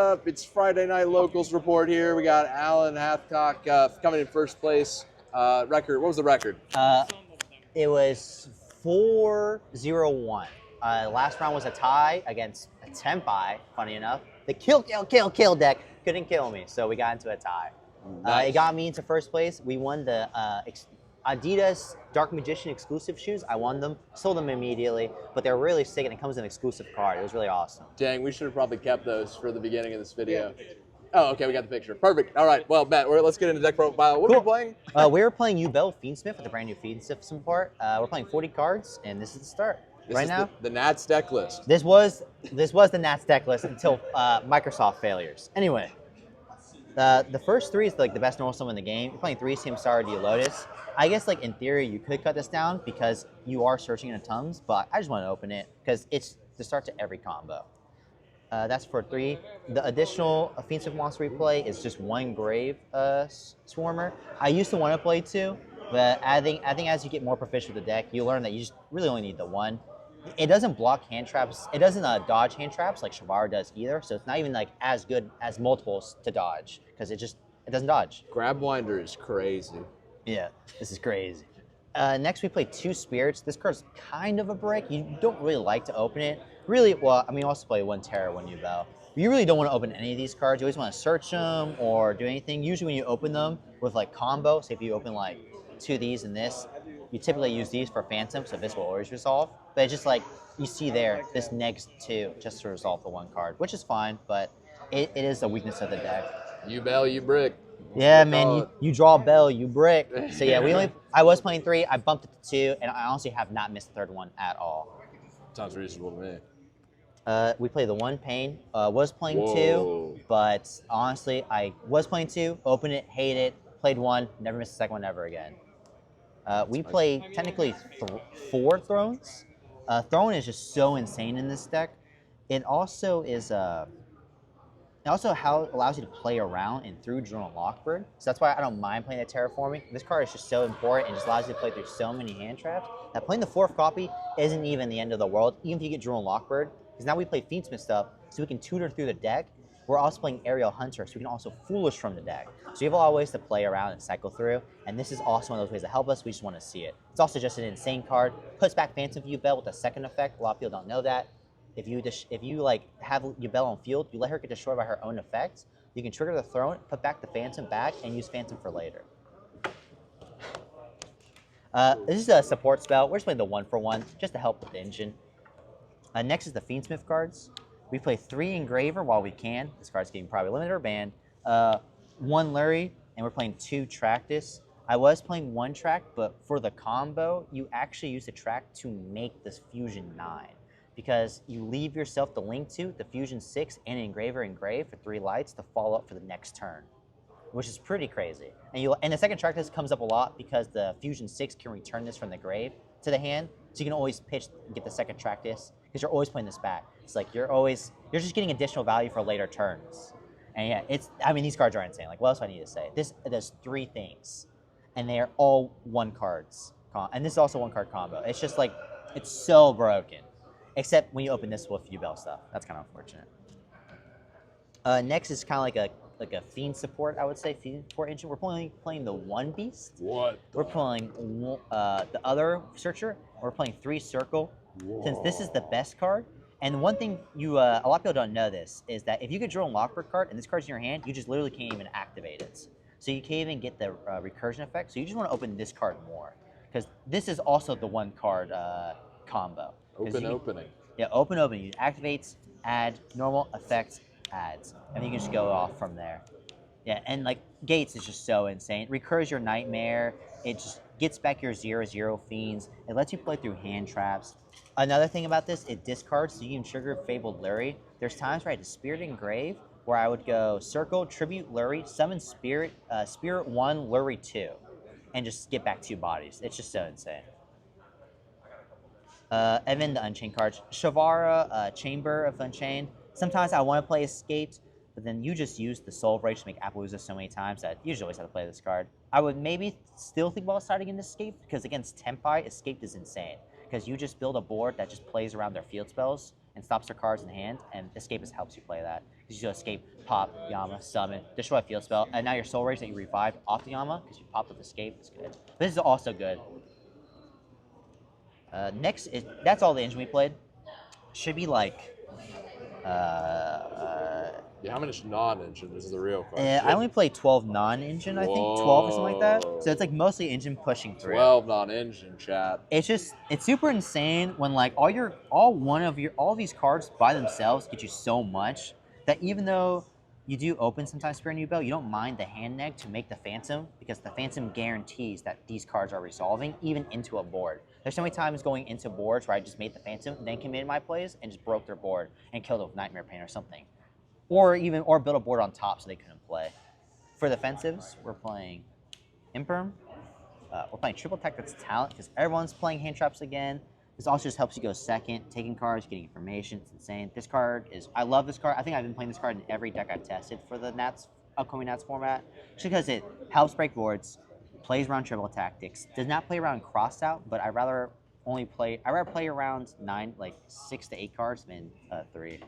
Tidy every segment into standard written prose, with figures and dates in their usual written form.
up? It's Friday Night Locals report here. We got Alan Hathcock coming in first place. Record. What was the record? It was 4-0-1. Last round was a tie against a Tempai, funny enough. The kill deck couldn't kill me, so we got into a tie. Nice. It got me into first place. We won the Adidas Dark Magician exclusive shoes. I won them, sold them immediately, but they're really sick and it comes in an exclusive card. It was really awesome. Dang, we should have probably kept those for the beginning of this video. Oh, okay, we got the picture. Perfect. All right, well, Matt, let's get into deck profile. What are we playing? We were playing Yubel Fiendsmith with the brand new Fiendsmith support. We're playing 40 cards, and this is the start. This is the Nats deck list. This was the Nats deck list until Microsoft failures. Anyway, the first three is like the best normal summon in the game. You're playing 3 Samsara D Lotus. I guess like in theory you could cut this down because you are searching in a Tums, but I just want to open it because it's the start to every combo. That's for 3. The additional offensive monster we play is just 1 Grave Swarmer. I used to want to play 2, but I think as you get more proficient with the deck, you learn that you just really only need the 1. It doesn't block hand traps. It doesn't dodge hand traps like Shavara does either. So it's not even like as good as multiples to dodge because it doesn't dodge. Grabwinder is crazy. Yeah, this is crazy. Next we play 2 Spirits. This card's kind of a brick. You don't really like to open it. Really, well, I mean, you also play 1 Terror, 1 Yubel. You really don't want to open any of these cards. You always want to search them or do anything. Usually when you open them with like combo, say if you open like 2 of these and this, you typically use these for Phantom, so this will always resolve. But it's just like, you see there, this next 2 just to resolve the 1 card, which is fine, but it is a weakness of the deck. Yubel, you brick. Yeah, man, you draw a bell, you brick. So yeah, I was playing 3, I bumped it to 2, and I honestly have not missed the 3rd one at all. Sounds reasonable to me. We played the 1 Pain, was playing 2, but honestly, I was playing 2, opened it, hate it, played 1, never missed the 2nd one ever again. We play technically 4 Thrones. Throne is just so insane in this deck. It also is allows you to play around and through Drone Lockbird. So that's why I don't mind playing the Terraforming. This card is just so important and just allows you to play through so many hand traps that playing the 4th copy isn't even the end of the world, even if you get Drone Lockbird. Because now we play Fiendsmith stuff, so we can tutor through the deck. We're also playing Aerial Hunter, so we can also Foolish from the deck. So you have a lot of ways to play around and cycle through, and this is also one of those ways that help us. We just want to see it. It's also just an insane card. Puts back Phantom Yubel with a 2nd effect. A lot of people don't know that. If you like have Yubel on field, you let her get destroyed by her own effects. You can trigger the Throne, put back the Phantom back, and use Phantom for later. This is a support spell. We're just playing the 1-for-1 just to help with the engine. Next is the Fiendsmith cards. We play 3 Engraver while we can. This card's getting probably limited or banned. 1 Lurie, and we're playing 2 Tractus. I was playing 1 track, but for the combo, you actually use the track to make this Fusion 9. Because you leave yourself the link to the Fusion 6 and Engraver Engrave for 3 lights to follow up for the next turn, which is pretty crazy. And the second Tractus comes up a lot because the Fusion 6 can return this from the grave to the hand, so you can always pitch and get the second Tractus because you're always playing this back. It's like you're just getting additional value for later turns. And yeah, I mean, these cards are insane. Like, what else do I need to say? This does 3 things, and they are all 1 cards. And this is also 1 card combo. It's just like, it's so broken. Except when you open this with Yubel stuff. That's kind of unfortunate. Next is kind of like a Fiend support, I would say, Fiend support engine. We're playing the 1 Beast. What? We're playing the other Searcher. We're playing 3 Circle. Whoa. Since this is the best card. And one thing a lot of people don't know this is that if you get Drone Lockbird card and this card's in your hand, you just literally can't even activate it. So you can't even get the recursion effect. So you just want to open this card more because this is also the 1 card combo. Opening. Yeah, opening. You activates, add, normal, effects, adds. And you can just go off from there. Yeah, and like Gates is just so insane. It recurs your Nightmare. It just gets back your 0/0 Fiends. It lets you play through hand traps. Another thing about this, it discards, so you can trigger Fabled Lurie. There's times where I had Spirit Engrave, where I would go Circle, Tribute Lurie, Summon Spirit 1, Lurie 2, and just get back 2 bodies. It's just so insane. And then the Unchained cards. Shavara, Chamber of Unchained. Sometimes I want to play Escaped, but then you just use the Soul Rage to make Appaloosa so many times that you usually always have to play this card. I would maybe still think about starting in Escaped, because against Tempai, Escaped is insane. Because you just build a board that just plays around their field spells and stops their cards in hand, and Escapist helps you play that. because you escape, pop, Yama, summon, destroy field spell, and now your Soul Rage that you revive off the Yama because you popped with escape. It's good. This is also good. Next is that's all the engine we played. Should be like. Yeah, how much non-engine is the real question? I only played 12 non-engine, I think 12 or something like that. So it's like mostly engine pushing through. 12 non-engine, chat. It's super insane when like all these cards by themselves get you so much that even though you do open sometimes Spirit and Yubel, you don't mind the hand neg to make the Phantom because the Phantom guarantees that these cards are resolving even into a board. There's so many times going into boards where I just made the Phantom, then committed my plays and just broke their board and killed it with Nightmare Pain or something. Or build a board on top so they couldn't play. For the offensives, we're playing Imperm. We're playing Triple Tech, that's talent, because everyone's playing hand traps again. This also just helps you go second, taking cards, getting information. It's insane. This card is, I love this card. I think I've been playing this card in every deck I've tested for the upcoming Nats format, just because it helps break boards, plays around triple tactics, does not play around crossed out, but I rather play around 6 to 8 cards than 3.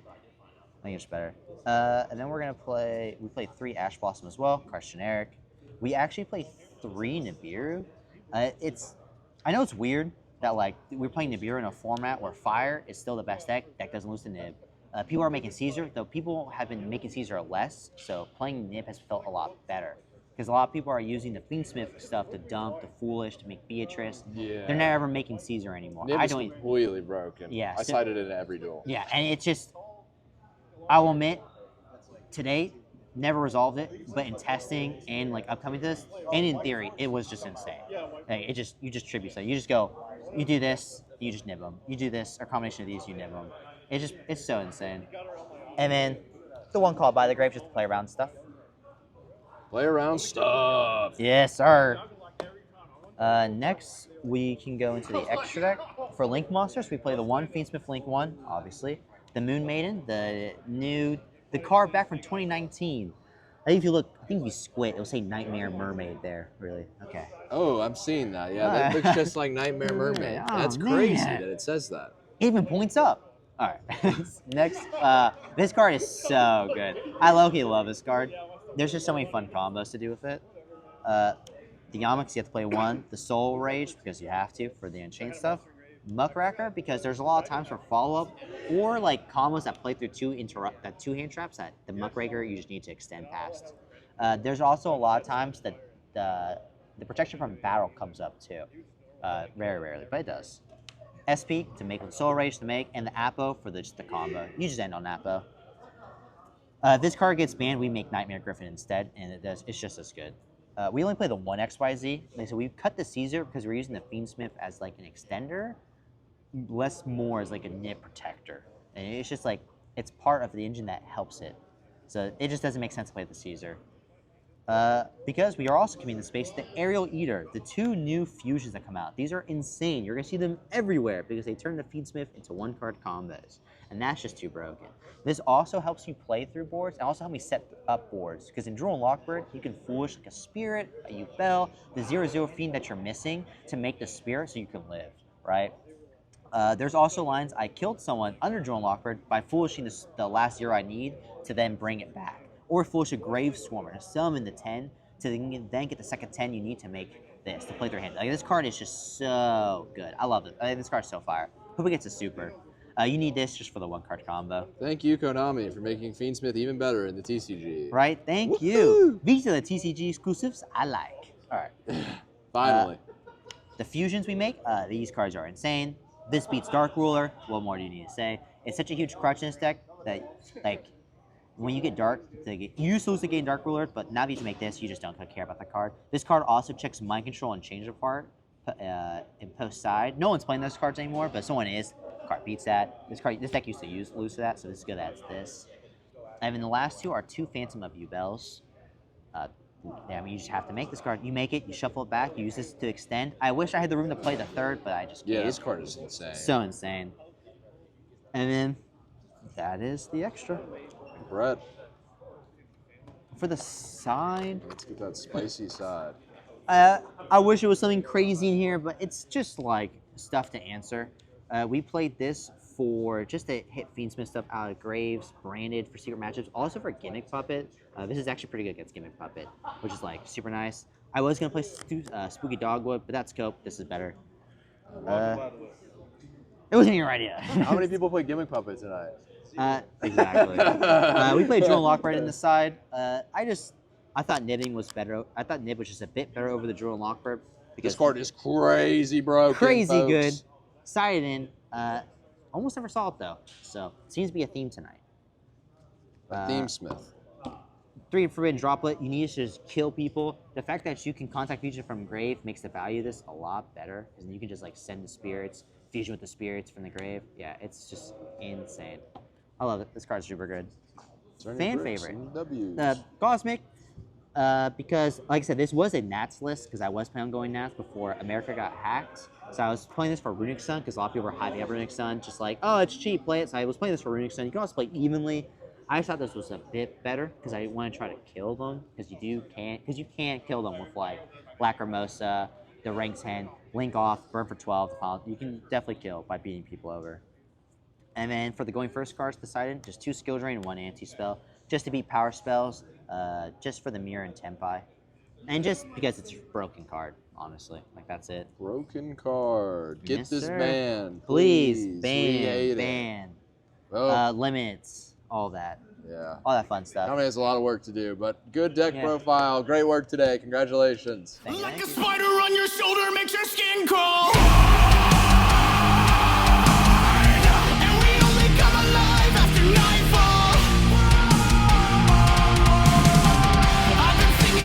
I think it's better. And then we play 3 Ash Blossom as well, cards generic. We actually play 3 Nibiru. I know it's weird that like we're playing Nibiru in a format where Fire is still the best deck doesn't lose to Nib. People are making Caesar, though people have been making Caesar less, so playing Nib has felt a lot better. Because a lot of people are using the Fiendsmith stuff to dump, the Foolish, to make Beatrice. Yeah. They're never making Caesar anymore. Nib is completely broken. Yeah. I cited it in every duel. Yeah, and it's just, I will admit, to date, never resolved it, but in testing and like upcoming to this, and in theory, it was just insane. Like, you just tribute stuff. You just go, you do this, you just nib them. You do this, or combination of these, you nib them. It's so insane. And then the one called by the grave, just to play around stuff. Play around stuff. Yes, sir. Next, we can go into the extra deck. For Link Monsters, we play the one Fiendsmith Link 1, obviously. The Moon Maiden, the card back from 2019. I think if you squint, it'll say Nightmare Mermaid there, really. Okay. Oh, I'm seeing that. Yeah, that looks just like Nightmare Mermaid. Oh, That's crazy man. that it says that. It even points up. All right. Next, this card is so good. I low-key love this card. There's just so many fun combos to do with it. The Yamaks, you have to play 1. The Soul Rage, because you have to for the Unchained stuff. Muckracker, because there's a lot of times for follow-up or like combos that play through 2 hand traps that the Muckraker you just need to extend past. There's also a lot of times that the protection from battle comes up too. Very rarely, but it does. SP to make with Soul Rage to make, and the Apo for just the combo. You just end on Apo. If this card gets banned, we make Nightmare Griffin instead, and it's just as good. We only play the 1 XYZ, so we cut the Caesar because we're using the Fiendsmith as like an extender, less more as like a nib protector. And it's just like, it's part of the engine that helps it. So it just doesn't make sense to play the Caesar. Because we are also coming into space, the Aerial Eater, the 2 new fusions that come out. These are insane. You're going to see them everywhere because they turn the Fiendsmith into 1-card combos. And that's just too broken. This also helps you play through boards and also help me set up boards. Because in Drool and Lockbird, you can Foolish like a Spirit, a Yubel, the 0/0 Fiend that you're missing to make the Spirit so you can live, right? There's also lines, I killed someone under Drool and Lockbird by Foolishing the last 0 I need to then bring it back. Or Foolish a Grave Swarmer to summon the 10 to then get the second 10 you need to make this, to play through hand. Like, this card is just so good. I love it. I think this card's so fire. Hope it gets a super. You need this just for the 1-card combo. Thank you, Konami, for making Fiendsmith even better in the TCG. Right? Thank you. These are the TCG exclusives I like. All right. Finally. The fusions we make, these cards are insane. This beats Dark Ruler. What more do you need to say? It's such a huge crutch in this deck that, like, when you get Dark, you used to lose the game Dark Ruler, but now that you make this, you just don't care about the card. This card also checks Mind Control and Change Apart in post side. No one's playing those cards anymore, but someone is. Card beats that. This deck used to lose to that, so this is good as this. And then the last 2 are 2 Phantom of Yubels. You just have to make this card. You make it, you shuffle it back, you use this to extend. I wish I had the room to play the 3rd, but I just can't. Yeah, this card is insane. So insane. And then that is the extra. Brett. For the side, Let's get that spicy side. I wish it was something crazy in here, but it's just like stuff to answer. We played this for just to hit Fiendsmith stuff out of graves, branded for secret matchups, also for gimmick puppet. This is actually pretty good against gimmick puppet, which is like super nice. I was gonna play Spooky Dogwood, but that's scope. This is better. It wasn't your idea. How many people play gimmick puppet tonight? Exactly. We played Drill and Lockbird in the side. I thought Knitting was better. I thought Nib was just a bit better over the Drill and Lockbird. This card is crazy broken, crazy folks. good. Sided in. Almost never saw it though. So it seems to be a theme tonight. Fiendsmith. 3 Forbidden Droplet. You need to just kill people. The fact that you can contact fusion from grave makes the value of this a lot better. Because then you can just like send the spirits, fusion with the spirits from the grave. Yeah, it's just insane. I love it. This card's super good. Fan favorite. Cosmic. Because, like I said, this was a Nats list because I was planning on going Nats before America got hacked. So I was playing this for Runic Sun because a lot of people were hyping up Runic Sun, just like, oh, it's cheap, play it. So I was playing this for Runic Sun. You can also play evenly. I just thought this was a bit better because I want to try to kill them because you can't kill them with like Lacrimosa, the rank 10, Link off, burn for 12. You can definitely kill by beating people over. And then for the going first cards, decided just 2 skill drain and 1 anti-spell, just to beat power spells, just for the mirror and tempi, and just because it's a broken card, honestly. Like that's it. Broken card. Get Yes, this sir. banned. Please, We hate ban, it. Well, limits, all that. yeah. All that fun stuff. Tommy has a lot of work to do, but good deck Yeah. profile. Great work today. Congratulations. Thank you. Like a spider on your shoulder.